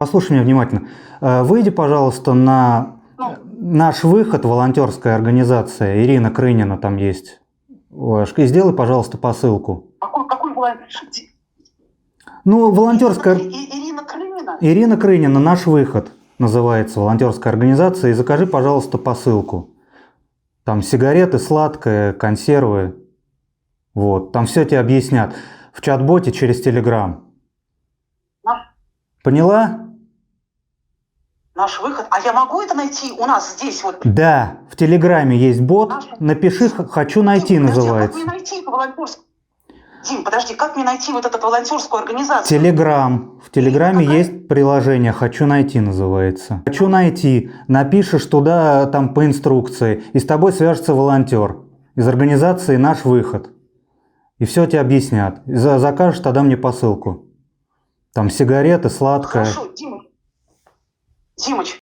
Послушай меня внимательно. Выйди, пожалуйста, на Ну, наш выход, волонтерская организация. Ирина Крынина там есть. И сделай, пожалуйста, посылку. какой волонтер? Ну, волонтерская... Ирина Крынина? Ирина Крынина, наш выход называется, волонтерская организация. И закажи, пожалуйста, посылку. Там сигареты, сладкое, консервы. Вот, там все тебе объяснят. В чат-боте через Telegram. Поняла? Наш выход. А я могу это найти у нас здесь? Вот. Да, в Телеграме есть бот. Напиши «хочу найти» Дим, подожди, называется. как мне найти по волонтерскую? Дим, подожди, как мне найти вот эту волонтерскую организацию? Телеграм. В Телеграме Какая? есть приложение «Хочу найти» называется. «Хочу найти». Напишешь туда там по инструкции, и с тобой свяжется волонтер из организации «Наш выход». И все тебе объяснят. И закажешь тогда мне посылку. Там сигареты, сладкое. Хорошо, Димыч.